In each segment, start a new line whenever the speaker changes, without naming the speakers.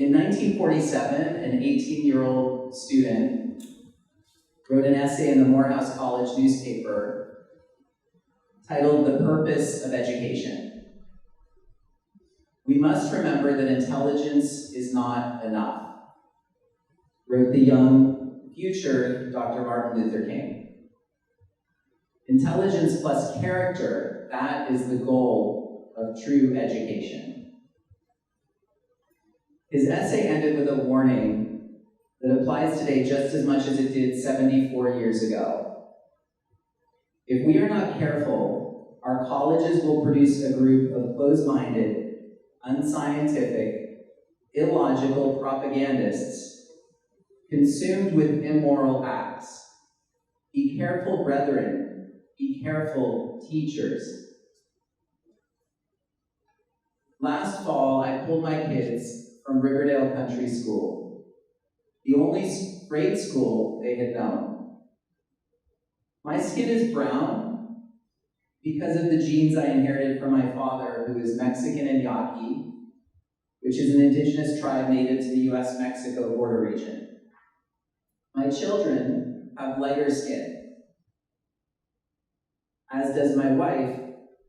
In 1947, an 18-year-old student wrote an essay in the Morehouse College newspaper titled "The Purpose of Education." "We must remember that intelligence is not enough," wrote the young future Dr. Martin Luther King. "Intelligence plus character, that is the goal of true education." His essay ended with a warning that applies today just as much as it did 74 years ago. If we are not careful, our colleges will produce a group of closed-minded, unscientific, illogical propagandists consumed with immoral acts. Be careful, brethren. Be careful, teachers. Last fall, I pulled my kids from Riverdale Country School, the only grade school they had known. My skin is brown because of the genes I inherited from my father, who is Mexican and Yaqui, which is an indigenous tribe native to the US-Mexico border region. My children have lighter skin, as does my wife,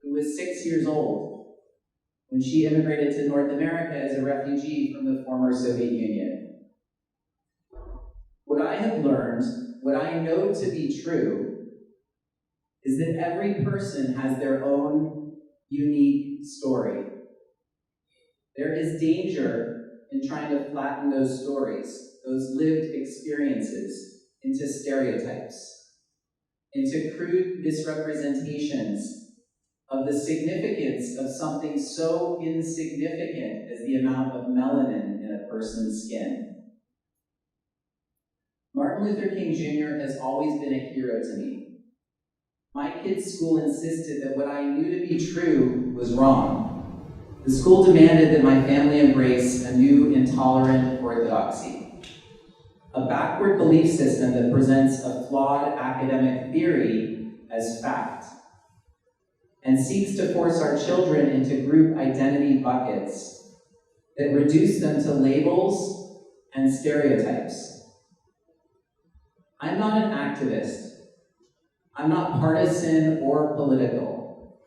who was 6 years old when she immigrated to North America as a refugee from the former Soviet Union. What I have learned, what I know to be true, is that every person has their own unique story. There is danger in trying to flatten those stories, those lived experiences, into stereotypes, into crude misrepresentations of the significance of something so insignificant as the amount of melanin in a person's skin. Martin Luther King Jr. has always been a hero to me. My kids' school insisted that what I knew to be true was wrong. The school demanded that my family embrace a new intolerant orthodoxy, a backward belief system that presents a flawed academic theory as fact, and seeks to force our children into group identity buckets that reduce them to labels and stereotypes. I'm not an activist. I'm not partisan or political.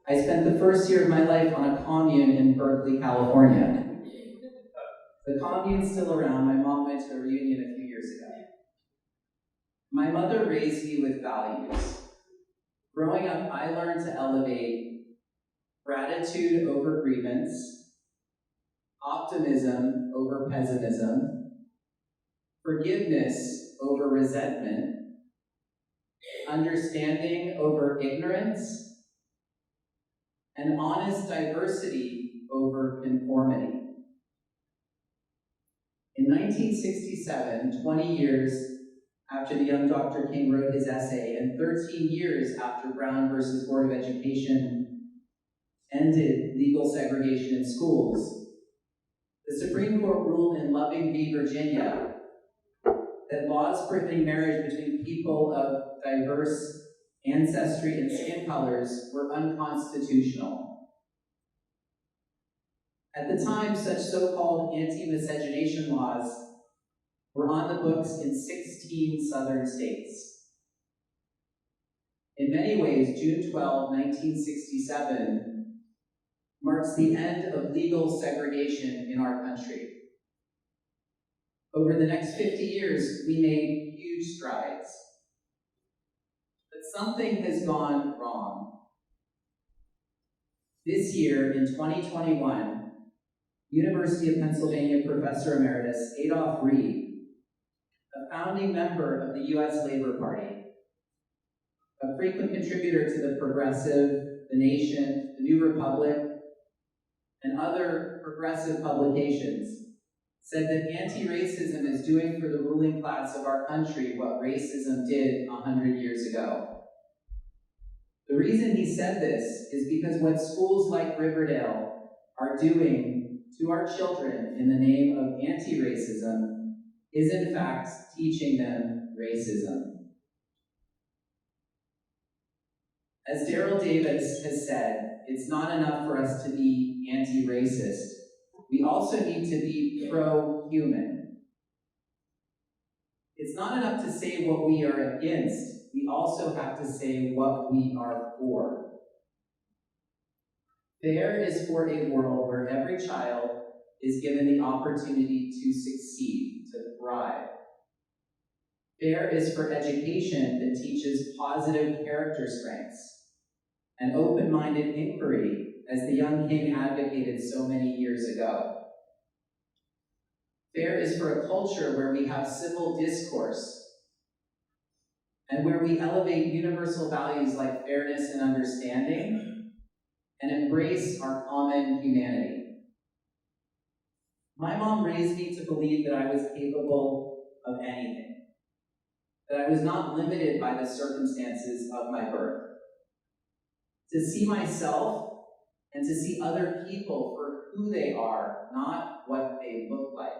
I spent the first year of my life on a commune in Berkeley, California. The commune's still around. My mom went to a reunion a few years ago. My mother raised me with values. Growing up, I learned to elevate gratitude over grievance, optimism over pessimism, forgiveness over resentment, understanding over ignorance, and honest diversity over conformity. In 1967, 20 years after the young Dr. King wrote his essay, and 13 years after Brown versus Board of Education ended legal segregation in schools, the Supreme Court ruled in Loving v. Virginia that laws prohibiting marriage between people of diverse ancestry and skin colors were unconstitutional. At the time, such so-called anti-miscegenation laws were on the books in 16 southern states. In many ways, June 12, 1967 marks the end of legal segregation in our country. Over the next 50 years, we made huge strides. But something has gone wrong. This year, in 2021, University of Pennsylvania Professor Emeritus Adolph Reed, a founding member of the U.S. Labor Party, a frequent contributor to The Progressive, The Nation, The New Republic, and other progressive publications, said that anti-racism is doing for the ruling class of our country what racism did 100 years ago. The reason he said this is because what schools like Riverdale are doing to our children in the name of anti-racism is in fact teaching them racism. As Daryl Davis has said, it's not enough for us to be anti-racist. we also need to be pro-human. It's not enough to say what we are against, we also have to say what we are for. Fair is for a world where every child is given the opportunity to succeed, to thrive. Fair is for education that teaches positive character strengths and open-minded inquiry, as the young king advocated so many years ago. Fair is for a culture where we have civil discourse and where we elevate universal values like fairness and understanding and embrace our common humanity. My mom raised me to believe that I was capable of anything, that I was not limited by the circumstances of my birth. To see myself and to see other people for who they are, not what they look like.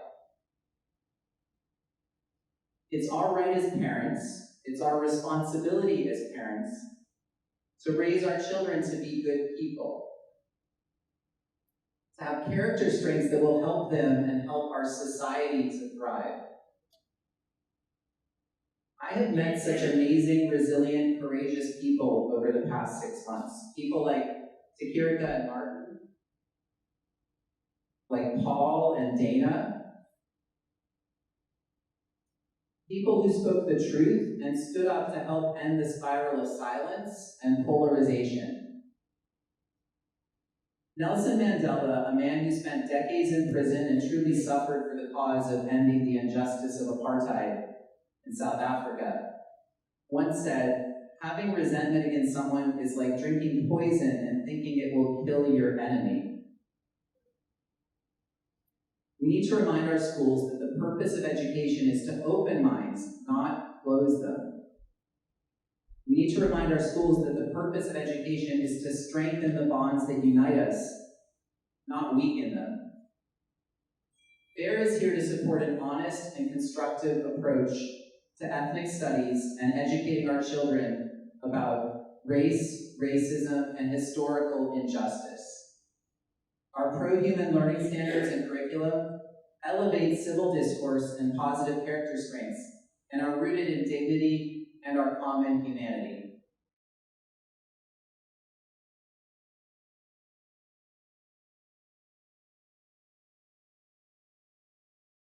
It's our right as parents, it's our responsibility as parents to raise our children to be good people, to have character strengths that will help them and help our society to thrive. I have met such amazing, resilient, courageous people over the past 6 months. People like Takirika and Martin, like Paul and Dana. People who spoke the truth and stood up to help end the spiral of silence and polarization. Nelson Mandela, a man who spent decades in prison and truly suffered for the cause of ending the injustice of apartheid in South Africa, once said, "Having resentment against someone is like drinking poison and thinking it will kill your enemy." We need to remind our schools that the purpose of education is to open minds, not close them. We need to remind our schools that the purpose of education is to strengthen the bonds that unite us, not weaken them. FAIR is here to support an honest and constructive approach to ethnic studies and educating our children about race, racism, and historical injustice. Our pro-human learning standards and curriculum elevate civil discourse and positive character strengths and are rooted in dignity and our common humanity.